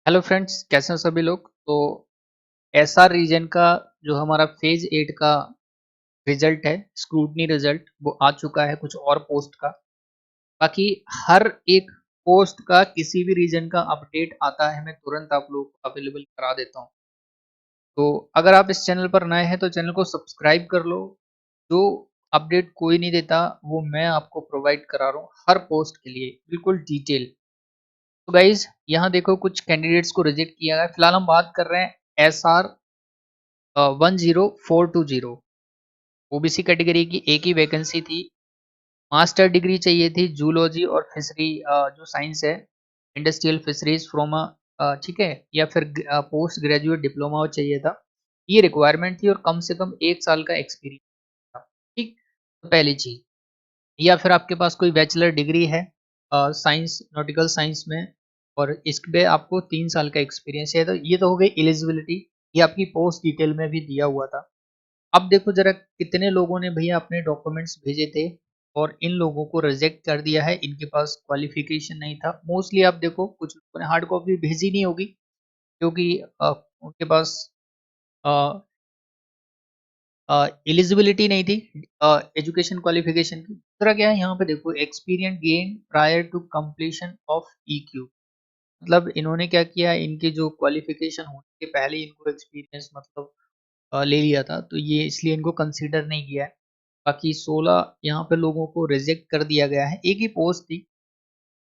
Hello friends, कैसे हैं सभी लोग। तो एसआर रीजन का जो हमारा फेज 8 का रिजल्ट है, स्क्रूटनी रिजल्ट, वो आ चुका है कुछ और पोस्ट का। बाकी हर एक पोस्ट का किसी भी रीजन का अपडेट आता है, मैं तुरंत आप लोगों को अवेलेबल करा देता हूँ। तो अगर आप इस चैनल पर नए हैं तो चैनल को सब्सक्राइब कर लो। जो अपडेट कोई नहीं देता वो मैं आपको प्रोवाइड करा रहा हूँ हर पोस्ट के लिए, बिल्कुल डिटेल। तो गाइज यहाँ देखो, कुछ कैंडिडेट्स को रिजेक्ट किया गया। फिलहाल हम बात कर रहे हैं SR 10420। ओबीसी कैटेगरी की एक ही वैकेंसी थी। मास्टर डिग्री चाहिए थी जूलॉजी और फिशरी, जो साइंस है, इंडस्ट्रियल फिशरीज फ्रॉम, ठीक है, या फिर पोस्ट ग्रेजुएट डिप्लोमा चाहिए था। ये रिक्वायरमेंट थी और कम से कम 1 साल का एक्सपीरियंस था। ठीक, तो पहली चीज, या फिर आपके पास कोई बैचलर डिग्री है साइंस, नॉटिकल साइंस में, और इस पे आपको 3 साल का एक्सपीरियंस है। तो ये तो हो गई एलिजिबिलिटी। ये आपकी पोस्ट डिटेल में भी दिया हुआ था। अब देखो जरा कितने लोगों ने भैया अपने डॉक्यूमेंट्स भेजे थे और इन लोगों को रिजेक्ट कर दिया है। इनके पास क्वालिफिकेशन नहीं था। मोस्टली आप देखो कुछ लोगों ने हार्ड कॉपी भेजी नहीं होगी क्योंकि उनके पास एलिजिबिलिटी नहीं थी एजुकेशन क्वालिफिकेशन की। दूसरा क्या है, यहाँ पे देखो, experience gain prior to completion of EQ। मतलब इन्होंने क्या किया, इनके जो क्वालिफिकेशन होने के पहले इनको एक्सपीरियंस मतलब ले लिया था, तो ये इसलिए इनको कंसीडर नहीं किया है। बाकी 16 यहाँ पे लोगों को रिजेक्ट कर दिया गया है। एक ही पोस्ट थी।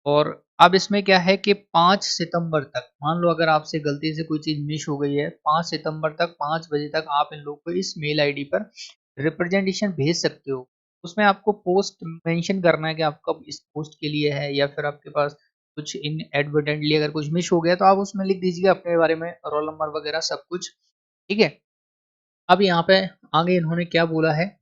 और अब इसमें क्या है कि 5 सितंबर तक, मान लो अगर आपसे गलती से कोई चीज़ मिस हो गई है, 5 सितंबर तक 5 बजे तक आप इन लोगों को इस मेल आईडी पर रिप्रेजेंटेशन भेज सकते हो। उसमें आपको पोस्ट मेंशन करना है कि आप कब इस पोस्ट के लिए है, या फिर आपके पास कुछ इन एडवर्टेंटली अगर कुछ मिस हो गया तो आप उसमें लिख दीजिएगा अपने बारे में, रोल नंबर वगैरह सब कुछ। ठीक है। अब यहाँ पे आगे इन्होंने क्या बोला है,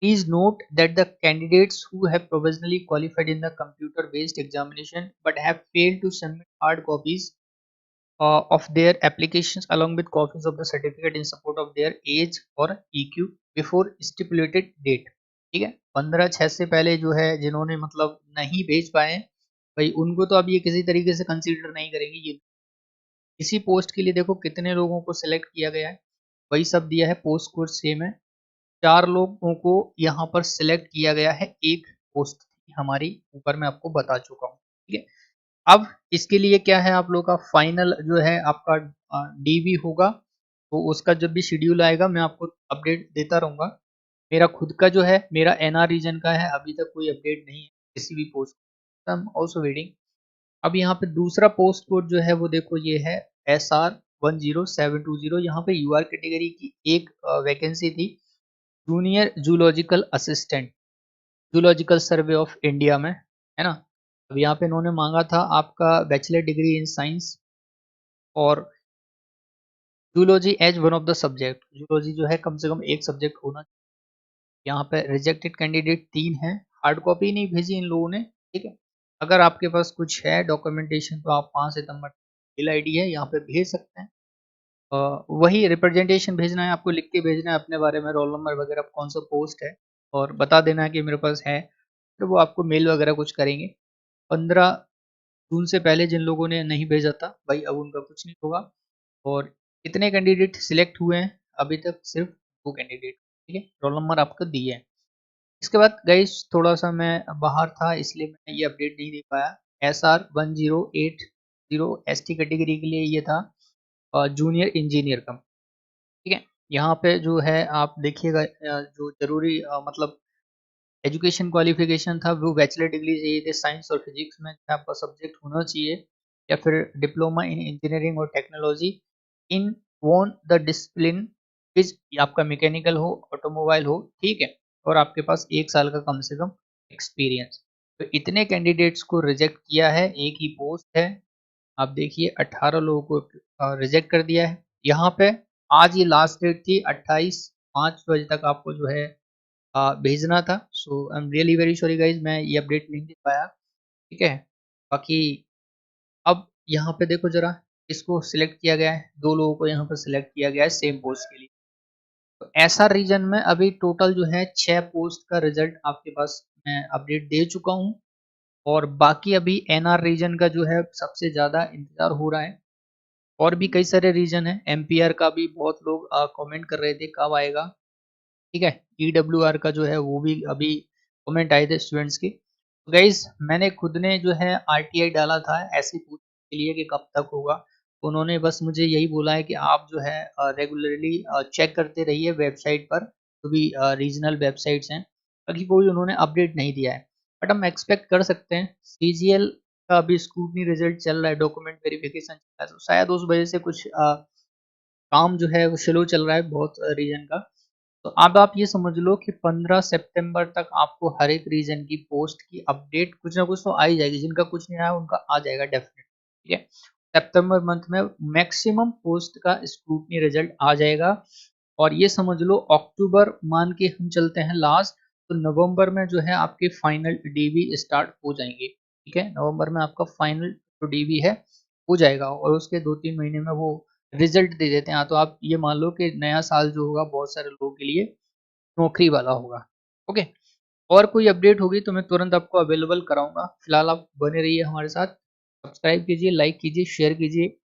please note that the candidates who have provisionally qualified in the computer-based examination but have failed to submit hard copies of their applications along with copies of the certificate in support of their age or EQ before stipulated date। ठीक है, 15/6 से पहले जो है जिन्होंने मतलब नहीं भेज पाए हैं, भाई उनको तो अब ये किसी तरीके से कंसीडर नहीं करेंगे। ये इसी पोस्ट के लिए देखो कितने लोगों को सिलेक्ट किया गया है, वही सब दिया है, पोस्ट कोड सेम है। 4 लोगों को यहाँ पर सिलेक्ट किया गया है, एक पोस्ट थी हमारी, ऊपर मैं आपको बता चुका हूँ। ठीक है। अब इसके लिए क्या है, आप लोग का फाइनल जो है आपका DV होगा। तो उसका जब भी शेड्यूल आएगा मैं आपको अपडेट देता रहूँगा। मेरा खुद का जो है, मेरा NR रीजन का है, अभी तक कोई अपडेट नहीं है किसी भी post. I am also waiting. अब यहाँ पे दूसरा पोस्ट कोड जो है वो देखो, ये है SR 10720। यहाँ पे UR कैटेगरी की एक वैकेंसी थी, junior zoological assistant, zoological survey of India में, है ना। अब यहाँ पे इन्होंने मांगा था आपका बैचलर डिग्री इन साइंस और zoology as one of the subject. Zoology जो है कम से कम एक सब्जेक्ट होना। यहाँ पे रिजेक्टेड कैंडिडेट 3 हैं, हार्ड कॉपी नहीं भेजी इन लोगों ने। ठीक है। अगर आपके पास कुछ है डॉक्यूमेंटेशन तो आप 5 सितंबर मेल आईडी है यहाँ पे भेज सकते हैं। वही रिप्रेजेंटेशन भेजना है, आपको लिख के भेजना है अपने बारे में, रोल नंबर वगैरह, कौन सा पोस्ट है, और बता देना है कि मेरे पास है। तो वो आपको मेल वगैरह कुछ करेंगे। 15 जून से पहले जिन लोगों ने नहीं भेजा था भाई, अब उनका कुछ नहीं होगा। और कितने कैंडिडेट सिलेक्ट हुए हैं, अभी तक सिर्फ 2 कैंडिडेट। ठीक है, रोल नंबर आपको दिए हैं। इसके बाद गाइस थोड़ा सा मैं बाहर था इसलिए मैं ये अपडेट नहीं दे पाया। SR 1080 ST कैटेगरी के लिए ये था जूनियर इंजीनियर का। ठीक है। यहाँ पे जो है आप देखिएगा, जो जरूरी मतलब एजुकेशन क्वालिफिकेशन था वो बैचलर डिग्री चाहिए थी साइंस और फिजिक्स में, आपका सब्जेक्ट होना चाहिए, या फिर डिप्लोमा इन इंजीनियरिंग और technology in one the discipline विच, आपका मैकेनिकल हो, ऑटोमोबाइल हो। ठीक है। और आपके पास 1 साल का कम से कम एक्सपीरियंस। तो इतने कैंडिडेट्स को रिजेक्ट किया है, एक ही पोस्ट है। आप देखिए 18 लोगों को रिजेक्ट कर दिया है। यहाँ पे आज ये लास्ट डेट थी, 28/5 बजे तक आपको जो है भेजना था। So I am really very sorry guys, मैं ये अपडेट नहीं दे पाया। ठीक है। बाकी अब यहाँ पे देखो जरा, इसको सिलेक्ट किया गया है, 2 लोगों को यहाँ पर सिलेक्ट किया गया है सेम पोस्ट के लिए। तो ऐसा रीजन में अभी टोटल जो है 6 पोस्ट का रिजल्ट आपके पास मैं अपडेट दे चुका हूँ। और बाकी अभी NR रीजन का जो है सबसे ज़्यादा इंतजार हो रहा है। और भी कई सारे रीजन है, एमपीआर का भी बहुत लोग कमेंट कर रहे थे कब आएगा, ठीक है। ईडब्ल्यूआर का जो है वो भी अभी कमेंट आए थे स्टूडेंट्स के। तो गाइस मैंने खुद ने जो है आरटीआई डाला था ऐसे पूछने के लिए कि कब तक होगा, तो उन्होंने बस मुझे यही बोला है कि आप जो है रेगुलरली चेक करते रहिए वेबसाइट पर, जो भी रीजनल वेबसाइट्स हैं, बाकी कोई उन्होंने अपडेट नहीं दिया है। बट हम एक्सपेक्ट कर सकते हैं, सीजीएल का अभी स्क्रूटनी रिजल्ट चल रहा है, डॉक्यूमेंट वेरिफिकेशन चल रहा है, तो शायद उस वजह से कुछ काम जो है वो स्लो चल रहा है बहुत रीजन का। तो अब आप ये समझ लो कि 15 सितंबर तक आपको हर एक रीजन की पोस्ट की अपडेट कुछ ना कुछ तो आ ही जाएगी, जिनका कुछ नहीं आया उनका आ जाएगा डेफिनेट, ठीक है। सितंबर मंथ में मैक्सिमम पोस्ट का स्क्रूटनी रिजल्ट आ जाएगा, और ये समझ लो अक्टूबर मान के हम चलते हैं लास्ट, तो नवंबर में जो है आपके फाइनल डीवी स्टार्ट हो जाएंगे, ठीक है। नवंबर में आपका फाइनल जो डीवी है हो जाएगा, और उसके 2-3 महीने में वो रिजल्ट दे देते हैं। तो आप ये मान लो कि नया साल जो होगा बहुत सारे लोगों के लिए नौकरी वाला होगा। ओके, और कोई अपडेट होगी तो मैं तुरंत आपको अवेलेबल कराऊंगा। फिलहाल आप बने रहिए हमारे साथ, सब्सक्राइब कीजिए, लाइक कीजिए, शेयर कीजिए।